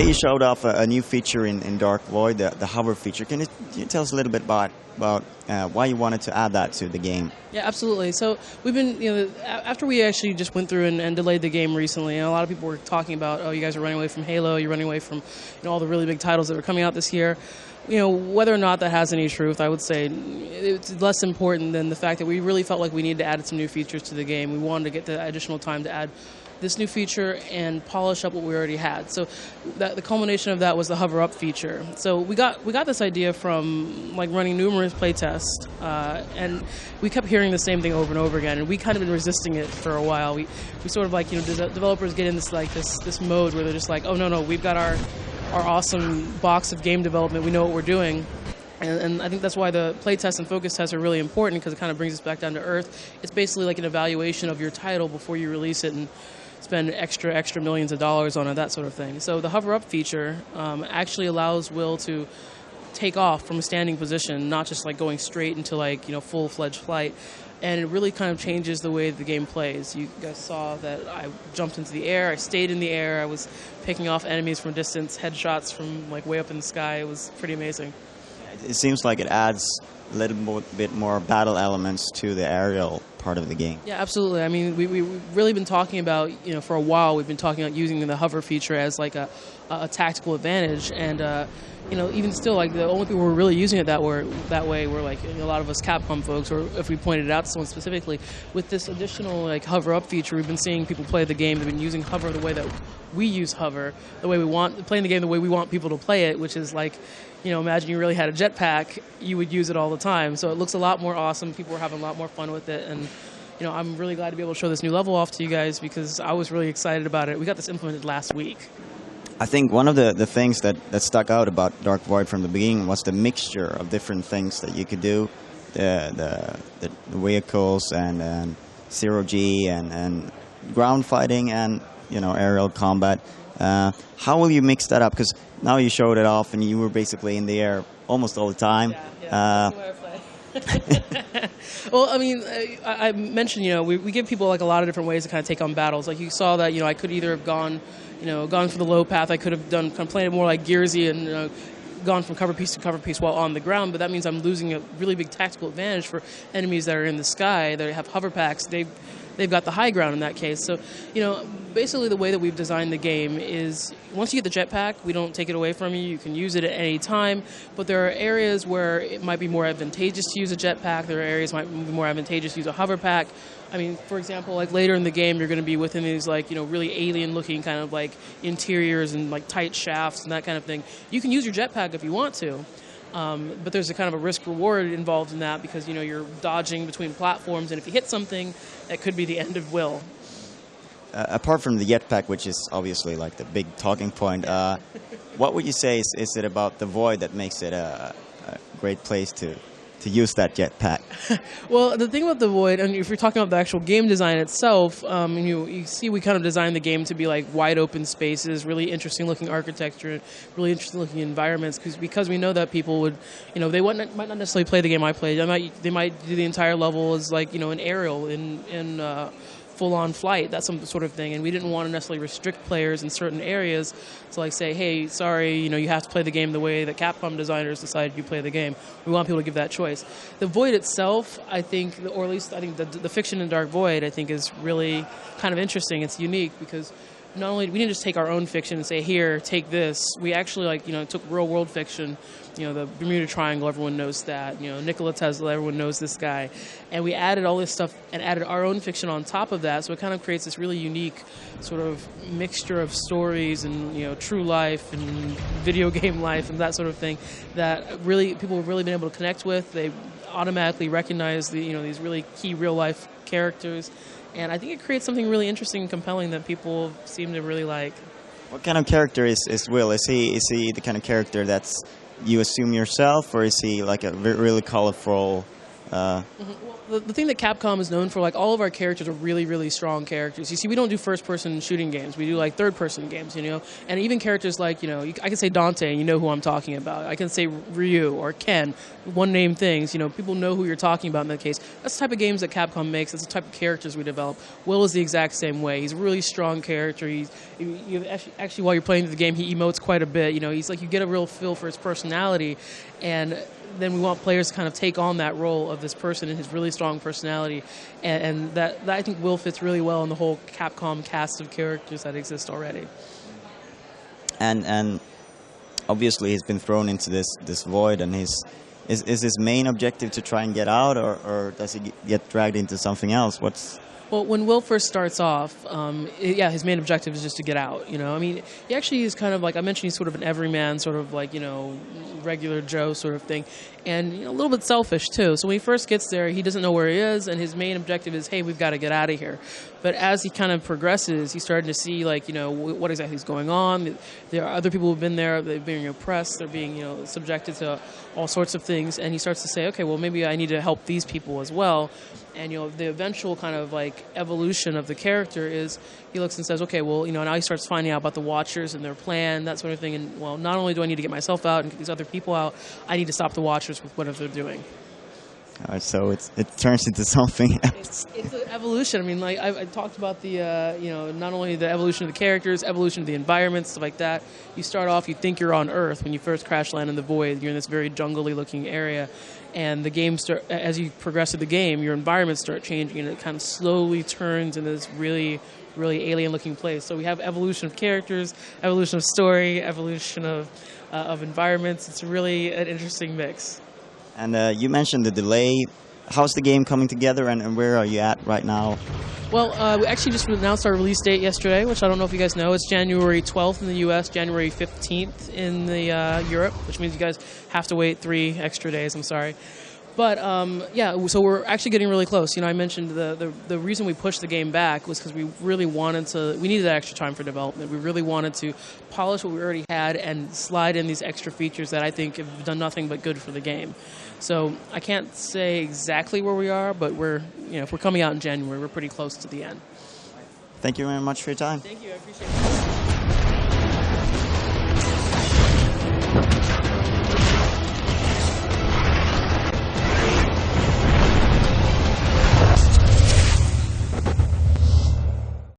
Today you showed off a new feature in Dark Void, the hover feature. Can you tell us a little bit about why you wanted to add that to the game? Yeah, absolutely. So we've been, after we actually just went through and delayed the game recently, and a lot of people were talking about, oh, you guys are running away from Halo, you're running away from all the really big titles that are coming out this year. Whether or not that has any truth, I would say it's less important than the fact that we really felt like we needed to add some new features to the game. We wanted to get the additional time to add this new feature and polish up what we already had. So the culmination of that was the hover up feature. So we got this idea from running numerous playtests, and we kept hearing the same thing over and over again, and we kind of been resisting it for a while. We sort of developers get in this mode where they're just like, oh no, we've got our awesome box of game development, we know what we're doing. And I think that's why the playtests and focus tests are really important, because it kind of brings us back down to earth. It's basically like an evaluation of your title before you release it and spend extra millions of dollars on it, that sort of thing. So the hover up feature actually allows Will to take off from a standing position, not just going straight into full-fledged flight. And it really kind of changes the way the game plays. You guys saw that I jumped into the air, I stayed in the air, I was picking off enemies from distance, headshots from way up in the sky. It was pretty amazing. It seems like it adds a little bit more battle elements to the aerial part of the game. Yeah, absolutely. I mean, we've really been talking about, for a while, we've been talking about using the hover feature as a tactical advantage, and even still, the only people who were really using it that way were a lot of us Capcom folks, or if we pointed it out to someone specifically. With this additional hover up feature, we've been seeing people play the game. They've been using hover the way that we use hover, playing the game the way we want people to play it, which is imagine you really had a jetpack, you would use it all the time. So it looks a lot more awesome. People are having a lot more fun with it, and I'm really glad to be able to show this new level off to you guys, because I was really excited about it. We got this implemented last week. I think one of the things that stuck out about Dark Void from the beginning was the mixture of different things that you could do, the vehicles and zero G and ground fighting and aerial combat. How will you mix that up? Because now you showed it off and you were basically in the air almost all the time. Yeah, that's the way I play. Well, I mean, I mentioned, we give people a lot of different ways to kind of take on battles. You saw that, I could either have gone for the low path. I could have played it more like Gearsy and gone from cover piece to cover piece while on the ground, but that means I'm losing a really big tactical advantage for enemies that are in the sky. They have hover packs. They've got the high ground in that case. So, basically the way that we've designed the game is once you get the jetpack, we don't take it away from you. You can use it at any time, but there are areas where it might be more advantageous to use a jetpack. There are areas where it might be more advantageous to use a hover pack. I mean, for example, later in the game, you're going to be within these really alien-looking kind of interiors and tight shafts and that kind of thing. You can use your jetpack if you want to. But there's a kind of a risk-reward involved in that, because you're dodging between platforms, and if you hit something, that could be the end of Will. Apart from the jetpack, which is obviously the big talking point, what would you say is it about the Void that makes it a great place to use that jetpack? Well, the thing about the Void, and if you're talking about the actual game design itself, you see we kind of designed the game to be wide open spaces, really interesting looking architecture, really interesting looking environments, because we know that people would, they might not necessarily play the game I played. They might do the entire level as an aerial in full-on flight, that sort of thing, and we didn't want to necessarily restrict players in certain areas to say, hey, sorry, you have to play the game the way that Capcom designers decided you play the game. We want people to give that choice. The Void itself, I think, or at least I think the fiction in Dark Void, I think, is really kind of interesting. It's unique because not only we didn't just take our own fiction and say, here, take this. We actually took real world fiction. The Bermuda Triangle, everyone knows that. Nikola Tesla, everyone knows this guy. And we added all this stuff and added our own fiction on top of that. So it kind of creates this really unique sort of mixture of stories and, true life and video game life and that sort of thing that really people have really been able to connect with. They automatically recognize these really key real life characters. And I think it creates something really interesting and compelling that people seem to really like. What kind of character is Will? Is he the kind of character that's you assume yourself, or is he a really colorful Well, the thing that Capcom is known for, like, all of our characters are really, really strong characters. You see, we don't do first-person shooting games. We do, like, third-person games, you know? And even characters like, you know, I can say Dante, and you know who I'm talking about. I can say Ryu or Ken, one-name things. You know, people know who you're talking about in that case. That's the type of games that Capcom makes. That's the type of characters we develop. Will is the exact same way. He's a really strong character. Actually, while you're playing the game, he emotes quite a bit. You know, he's like, you get a real feel for his personality, and then we want players to kind of take on that role of this person and his really strong personality, and that I think Will fits really well in the whole Capcom cast of characters that exist already. And obviously he's been thrown into this void, and is his main objective to try and get out, or does he get dragged into something else? Well, when Will first starts off, his main objective is just to get out, you know. I mean, he actually is kind of like, I mentioned, he's sort of an everyman, sort of like, you know, regular Joe sort of thing, and, you know, a little bit selfish, too. So when he first gets there, he doesn't know where he is, and his main objective is, hey, we've got to get out of here. But as he kind of progresses, he's starting to see, like, you know, what exactly is going on. There are other people who've been there, they're being oppressed, they're being, you know, subjected to all sorts of things, and he starts to say, okay, well, maybe I need to help these people as well. And, you know, the eventual kind of, like, evolution of the character is he looks and says, okay, well, you know, now he starts finding out about the Watchers and their plan, that sort of thing. And, well, not only do I need to get myself out and get these other people out, I need to stop the Watchers with whatever they're doing. So it turns into something else. It's an evolution. I mean, like, I talked about the, you know, not only the evolution of the characters, evolution of the environment, stuff like that. You start off, you think you're on Earth. When you first crash land in the void, you're in this very jungly looking area. And the game as you progress through the game, your environments start changing, and it kind of slowly turns into this really, really alien-looking place. So we have evolution of characters, evolution of story, evolution of environments. It's really an interesting mix. And you mentioned the delay. How's the game coming together, and where are you at right now? Well, we actually just announced our release date yesterday, which I don't know if you guys know. It's January 12th in the U.S., January 15th in the Europe, which means you guys have to wait 3 extra days. I'm sorry. But, yeah, so we're actually getting really close. You know, I mentioned the reason we pushed the game back was because we really we needed that extra time for development. We really wanted to polish what we already had and slide in these extra features that I think have done nothing but good for the game. So I can't say exactly where we are, but if we're coming out in January, we're pretty close to the end. Thank you very much for your time. Thank you. I appreciate it.